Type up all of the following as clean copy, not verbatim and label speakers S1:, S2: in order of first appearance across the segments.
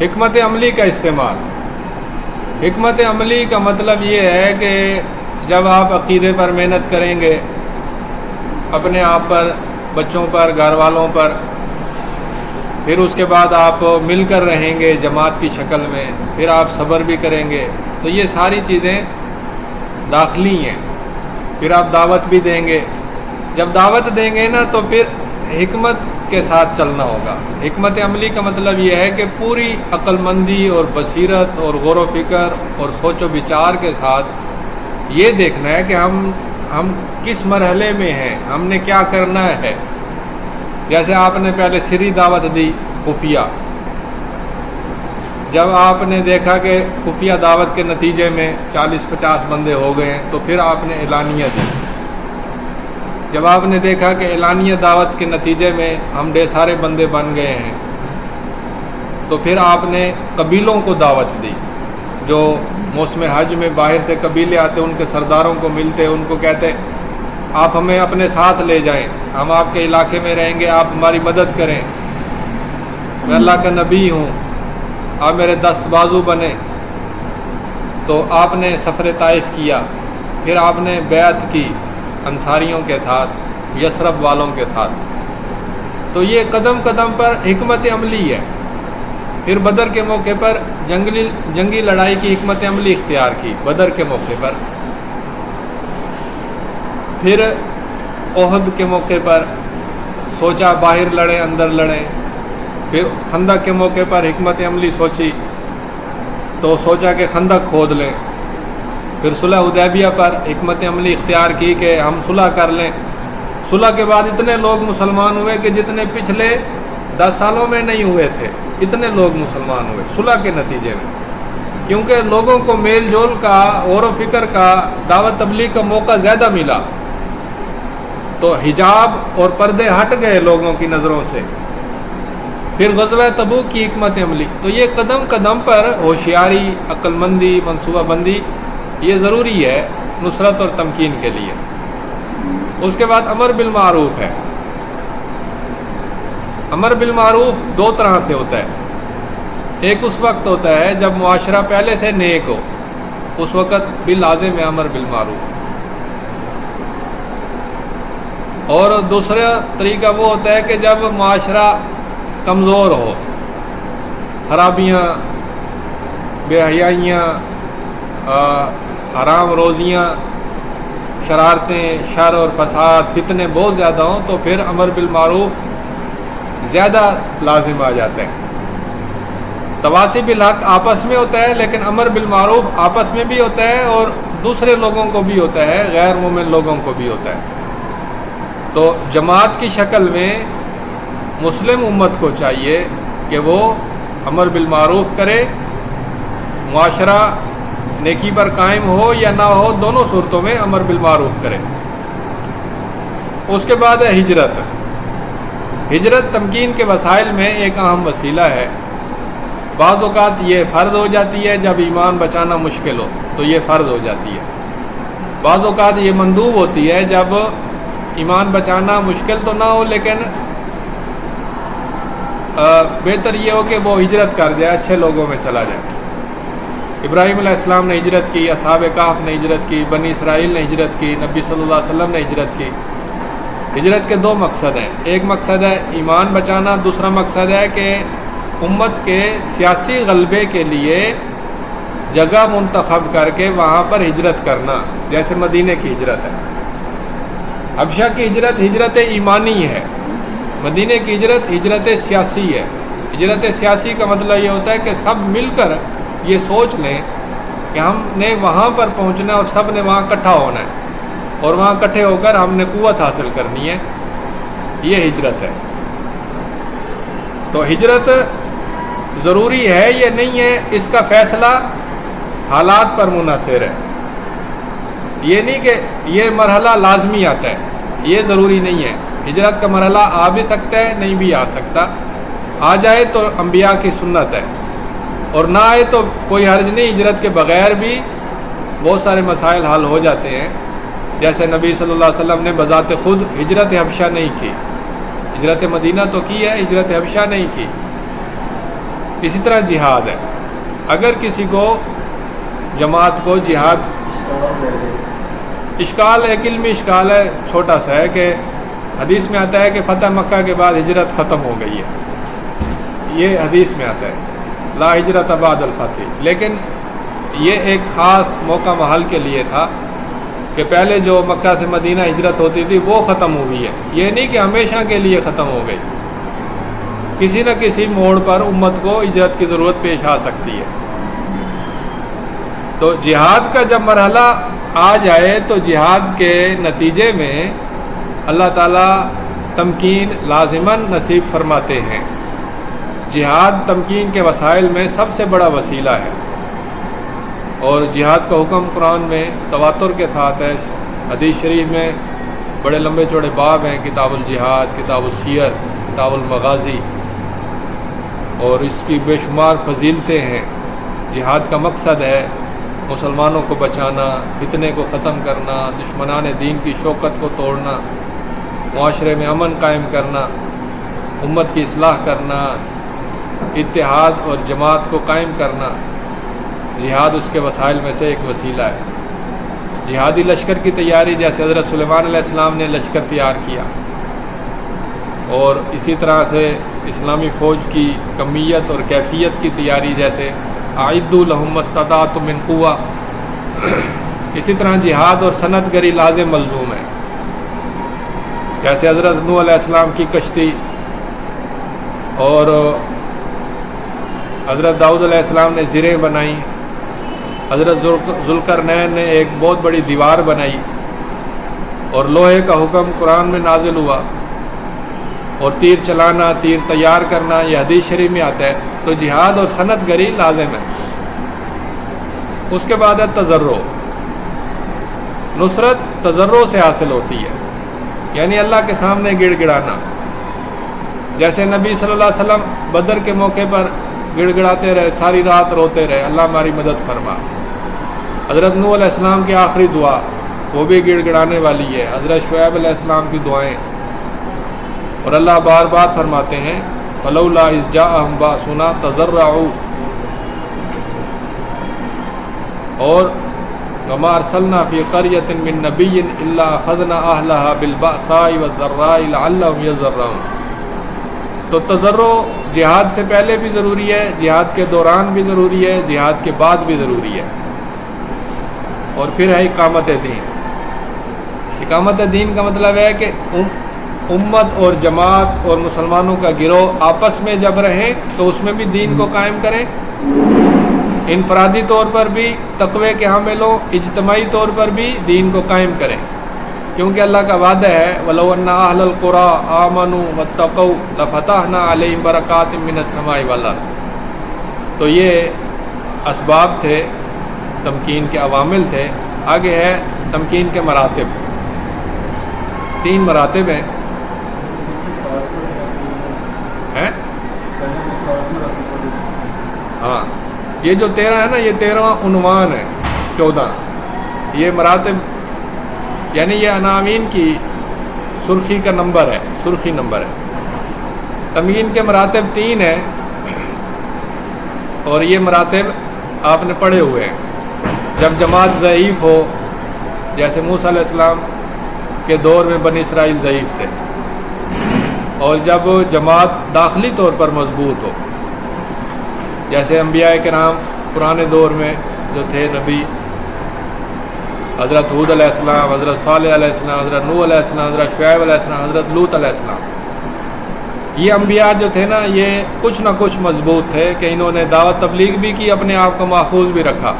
S1: حکمت عملی کا استعمال۔ حکمت عملی کا مطلب یہ ہے کہ جب آپ عقیدے پر محنت کریں گے، اپنے آپ پر، بچوں پر، گھر والوں پر، پھر اس کے بعد آپ مل کر رہیں گے جماعت کی شکل میں، پھر آپ صبر بھی کریں گے، تو یہ ساری چیزیں داخلی ہیں۔ پھر آپ دعوت بھی دیں گے، جب دعوت دیں گے نا تو پھر حکمت کے ساتھ چلنا ہوگا۔ حکمت عملی کا مطلب یہ ہے کہ پوری عقل مندی اور بصیرت اور غور و فکر اور سوچ و بچار کے ساتھ یہ دیکھنا ہے کہ ہم کس مرحلے میں ہیں، ہم نے کیا کرنا ہے۔ جیسے آپ نے پہلے سری دعوت دی خفیہ، جب آپ نے دیکھا کہ خفیہ دعوت کے نتیجے میں 40-50 بندے ہو گئے ہیں تو پھر آپ نے اعلانیہ دی۔ جب آپ نے دیکھا کہ اعلانیہ دعوت کے نتیجے میں ہم ڈھیر سارے بندے بن گئے ہیں تو پھر آپ نے قبیلوں کو دعوت دی۔ جو موسم حج میں باہر سے قبیلے آتے، ان کے سرداروں کو ملتے، ان کو کہتے آپ ہمیں اپنے ساتھ لے جائیں، ہم آپ کے علاقے میں رہیں گے، آپ ہماری مدد کریں، میں اللہ کا نبی ہوں، آپ میرے دست بازو بنے۔ تو آپ نے سفر طائف کیا، پھر آپ نے بیعت کی انصاریوں کے ساتھ، یثرب والوں کے ساتھ۔ تو یہ قدم قدم پر حکمت عملی ہے۔ پھر بدر کے موقع پر جنگی لڑائی کی حکمت عملی اختیار کی بدر کے موقع پر۔ پھر احد کے موقع پر سوچا باہر لڑیں اندر لڑیں۔ پھر خندق کے موقع پر حکمت عملی سوچی تو سوچا کہ خندق کھود لیں۔ پھر صلح حدیبیہ پر حکمت عملی اختیار کی کہ ہم صلح کر لیں۔ صلح کے بعد اتنے لوگ مسلمان ہوئے کہ جتنے پچھلے 10 سالوں میں نہیں ہوئے تھے، اتنے لوگ مسلمان ہوئے صلح کے نتیجے میں، کیونکہ لوگوں کو میل جول کا، غور و فکر کا، دعوت تبلیغ کا موقع زیادہ ملا، تو حجاب اور پردے ہٹ گئے لوگوں کی نظروں سے۔ پھر غزوہ تبوک کی حکمت عملی۔ تو یہ قدم قدم پر ہوشیاری، عقل مندی، منصوبہ بندی یہ ضروری ہے نصرت اور تمکین کے لیے۔ اس کے بعد امر بالمعروف ہے۔ امر بالمعروف 2 طرح سے ہوتا ہے۔ ایک اس وقت ہوتا ہے جب معاشرہ پہلے سے نیک ہو، اس وقت بھی لازم ہے امر بالمعروف۔ اور دوسرا طریقہ وہ ہوتا ہے کہ جب معاشرہ کمزور ہو، خرابیاں، بے حیائیاں، حرام روزیاں، شرارتیں، شر اور فساد، فتنے بہت زیادہ ہوں، تو پھر امر بالمعروف زیادہ لازم آ جاتا ہے۔ تواصی بالحق آپس میں ہوتا ہے، لیکن امر بالمعروف آپس میں بھی ہوتا ہے اور دوسرے لوگوں کو بھی ہوتا ہے، غیر مومن لوگوں کو بھی ہوتا ہے۔ تو جماعت کی شکل میں مسلم امت کو چاہیے کہ وہ امر بالمعروف کرے، معاشرہ نیکی پر قائم ہو یا نہ ہو، دونوں صورتوں میں امر بالمعروف کرے۔ اس کے بعد ہے ہجرت۔ ہجرت تمکین کے وسائل میں ایک اہم وسیلہ ہے۔ بعض اوقات یہ فرض ہو جاتی ہے جب ایمان بچانا مشکل ہو، تو یہ فرض ہو جاتی ہے۔ بعض اوقات یہ مندوب ہوتی ہے جب ایمان بچانا مشکل تو نہ ہو، لیکن بہتر یہ ہو کہ وہ ہجرت کر جائے، اچھے لوگوں میں چلا جائے۔ ابراہیم علیہ السلام نے ہجرت کی، اصحاب کہف نے ہجرت کی، بنی اسرائیل نے ہجرت کی، نبی صلی اللہ علیہ وسلم نے ہجرت کی۔ ہجرت کے 2 مقصد ہیں، ایک مقصد ہے ایمان بچانا، دوسرا مقصد ہے کہ امت کے سیاسی غلبے کے لیے جگہ منتخب کر کے وہاں پر ہجرت کرنا، جیسے مدینے کی ہجرت ہے۔ حبشہ کی ہجرت ہجرت ایمانی ہے، مدینے کی ہجرت ہجرت سیاسی ہے۔ ہجرت سیاسی کا مطلب یہ ہوتا ہے کہ سب مل کر یہ سوچ لیں کہ ہم نے وہاں پر پہنچنا ہے اور سب نے وہاں اکٹھا ہونا ہے اور وہاں اکٹھے ہو کر ہم نے قوت حاصل کرنی ہے، یہ ہجرت ہے۔ تو ہجرت ضروری ہے یہ نہیں ہے، اس کا فیصلہ حالات پر منحصر ہے۔ یہ نہیں کہ یہ مرحلہ لازمی آتا ہے، یہ ضروری نہیں ہے۔ ہجرت کا مرحلہ آ بھی سکتا ہے، نہیں بھی آ سکتا۔ آ جائے تو انبیاء کی سنت ہے، اور نہ آئے تو کوئی حرج نہیں، ہجرت کے بغیر بھی بہت سارے مسائل حل ہو جاتے ہیں۔ جیسے نبی صلی اللہ علیہ وسلم نے بذات خود ہجرت حبشہ نہیں کی، ہجرت مدینہ تو کی ہے، ہجرت حبشہ نہیں کی۔ اسی طرح جہاد ہے. اگر کسی کو جماعت کو جہاد اشکال ہے، ایک علمی اشکال ہے چھوٹا سا ہے کہ حدیث میں آتا ہے کہ فتح مکہ کے بعد ہجرت ختم ہو گئی ہے. یہ حدیث میں آتا ہے لا ہجرت بعد الفتح، لیکن یہ ایک خاص موقع محل کے لیے تھا کہ پہلے جو مکہ سے مدینہ ہجرت ہوتی تھی وہ ختم ہوئی ہے. یہ نہیں کہ ہمیشہ کے لیے ختم ہو گئی، کسی نہ کسی موڑ پر امت کو ہجرت کی ضرورت پیش آ سکتی ہے. تو جہاد کا جب مرحلہ آ جائے تو جہاد کے نتیجے میں اللہ تعالیٰ تمکین لازماً نصیب فرماتے ہیں. جہاد تمکین کے وسائل میں سب سے بڑا وسیلہ ہے، اور جہاد کا حکم قرآن میں تواتر کے ساتھ ہے. حدیث شریف میں بڑے لمبے چوڑے باب ہیں، کتاب الجہاد، کتاب السیر، کتاب المغازی، اور اس کی بے شمار فضیلتیں ہیں. جہاد کا مقصد ہے مسلمانوں کو بچانا، فتنے کو ختم کرنا، دشمنان دین کی شوکت کو توڑنا، معاشرے میں امن قائم کرنا، امت کی اصلاح کرنا، اتحاد اور جماعت کو قائم کرنا. جہاد اس کے وسائل میں سے ایک وسیلہ ہے. جہادی لشکر کی تیاری، جیسے حضرت سلیمان علیہ السلام نے لشکر تیار کیا، اور اسی طرح سے اسلامی فوج کی کمیت اور کیفیت کی تیاری، جیسے اعدوا لهم ما استطعتم من قوة. اسی طرح جہاد اور صنعت گری لازم ملزوم ہے. جیسے حضرت نوح علیہ السلام کی کشتی، اور حضرت داؤد علیہ السلام نے زریں بنائیں، حضرت ذوالقرنین نے ایک بہت بڑی دیوار بنائی، اور لوہے کا حکم قرآن میں نازل ہوا، اور تیر چلانا، تیر تیار کرنا، یہ حدیث شریف میں آتا ہے. تو جہاد اور صنعت گری لازم ہے. اس کے بعد ہے تضرع. نصرت تضرع سے حاصل ہوتی ہے، یعنی اللہ کے سامنے گڑ گڑانا. جیسے نبی صلی اللہ علیہ وسلم بدر کے موقع پر گڑ گڑاتے رہے، ساری رات روتے رہے، اللہ ہماری مدد فرما. حضرت نوح علیہ السلام کی آخری دعا وہ بھی گڑ گڑانے والی ہے. حضرت شعیب علیہ السلام کی دعائیں، اور اللہ بار بار فرماتے ہیں فلولا اذ جاءہم باسنا تضرعوا، اور وما ارسلنا فی قریۃ من نبی الا اخذنا اہلها بالبأساء والضراء لعلهم یضرعون. تو تضرع جہاد سے پہلے بھی ضروری ہے، جہاد کے دوران بھی ضروری ہے، جہاد کے بعد بھی ضروری ہے. اور پھر ہے اقامت دین. اقامت دین کا مطلب ہے کہ امت اور جماعت اور مسلمانوں کا گروہ آپس میں جب رہیں تو اس میں بھی دین کو قائم کریں، انفرادی طور پر بھی تقوی کے حامل ہوں، اجتماعی طور پر بھی دین کو قائم کریں. کیونکہ اللہ کا وعدہ ہے وَلَوْ أَنَّ أَهْلَ الْقُرَىٰ آمَنُوا وَاتَّقَوْا لَفَتَحْنَا عَلَيْهِمْ بَرَكَاتٍ مِّنَ السَّمَاءِ وَالْأَرْضِ. تو یہ اسباب تھے، تمکین کے عوامل تھے. آگے ہے تمکین کے مراتب. 3 مراتب ہیں. ہاں، یہ جو 13 ہے نا، یہ 13واں عنوان ہے. 14 یہ مراتب، یعنی یہ عناوین کی سرخی کا نمبر ہے، سرخی نمبر ہے. تمکین کے مراتب 3 ہیں، اور یہ مراتب آپ نے پڑھے ہوئے ہیں. جب جماعت ضعیف ہو، جیسے موسیٰ علیہ السلام کے دور میں بنی اسرائیل ضعیف تھے، اور جب جماعت داخلی طور پر مضبوط ہو، جیسے انبیاء کرام پرانے دور میں جو تھے نبی، حضرت ہود علیہ السلام، حضرت صالح علیہ السلام، حضرت نوح علیہ السلام، حضرت شعیب علیہ السلام، حضرت لوط علیہ السلام، یہ انبیاء جو تھے نا، یہ کچھ نہ کچھ مضبوط تھے کہ انہوں نے دعوت تبلیغ بھی کی، اپنے آپ کو محفوظ بھی رکھا.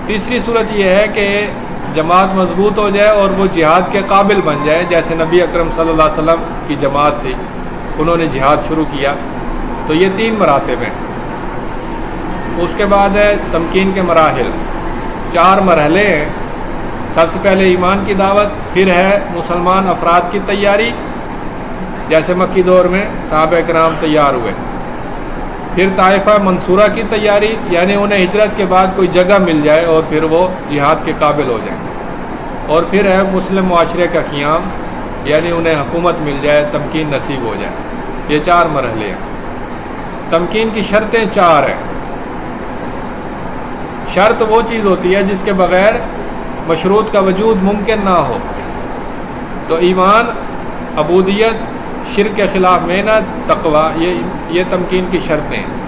S1: تیسری صورت یہ ہے کہ جماعت مضبوط ہو جائے اور وہ جہاد کے قابل بن جائے، جیسے نبی اکرم صلی اللہ علیہ وسلم کی جماعت تھی، انہوں نے جہاد شروع کیا. تو یہ 3 مراتب ہیں. اس کے بعد ہے تمکین کے مراحل. 4 مرحلے ہیں. سب سے پہلے ایمان کی دعوت، پھر ہے مسلمان افراد کی تیاری، جیسے مکی دور میں صحابہ کرام تیار ہوئے. پھر طائفہ منصورہ کی تیاری، یعنی انہیں ہجرت کے بعد کوئی جگہ مل جائے اور پھر وہ جہاد کے قابل ہو جائیں. اور پھر ہے مسلم معاشرے کا قیام، یعنی انہیں حکومت مل جائے، تمکین نصیب ہو جائے. یہ 4 مرحلے ہیں. تمکین کی شرطیں 4 ہیں۔ شرط وہ چیز ہوتی ہے جس کے بغیر مشروط کا وجود ممکن نہ ہو۔ تو ایمان، عبودیت، شرک کے خلاف محنت، تقوی، یہ تمکین کی شرطیں ہیں۔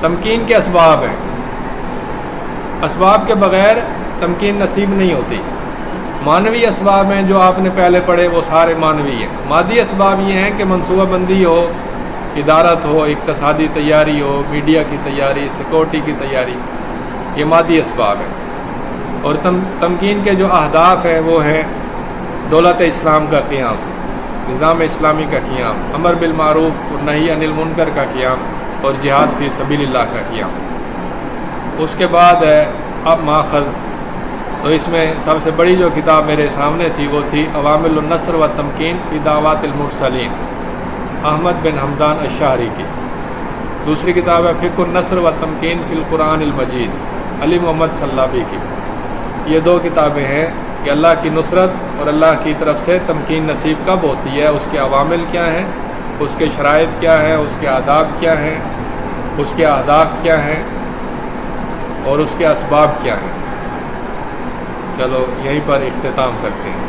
S1: تمکین کے اسباب ہیں، اسباب کے بغیر تمکین نصیب نہیں ہوتی۔ معنوی اسباب ہیں جو آپ نے پہلے پڑھے، وہ سارے معنوی ہیں۔ مادی اسباب یہ ہیں کہ منصوبہ بندی ہو، ادارت ہو، اقتصادی تیاری ہو، میڈیا کی تیاری، سیکورٹی کی تیاری، یہ مادی اسباب ہیں۔ اور تمکین کے جو اہداف ہیں وہ ہیں دولت اسلام کا قیام، نظام اسلامی کا قیام، امر بالمعروف اور نہی عن المنکر کا قیام، اور جہاد فی سبیل اللہ کا قیام۔ اس کے بعد ہے اب ماخذ، تو اس میں سب سے بڑی جو کتاب میرے سامنے تھی وہ تھی عوامل النصر و تمکین فی دعوات المرسلین، احمد بن حمدان الشاعری کی۔ دوسری کتاب ہے فقہ النصر و تمکین فی القرآن المجید، علی محمد صلابی کی۔ یہ 2 کتابیں ہیں کہ اللہ کی نصرت اور اللہ کی طرف سے تمکین نصیب کب ہوتی ہے، اس کے عوامل کیا ہیں، اس کے شرائط کیا ہیں، اس کے آداب کیا ہیں، اس کے اہداف کیا ہیں، اور اس کے اسباب کیا ہیں۔ چلو یہیں پر اختتام کرتے ہیں۔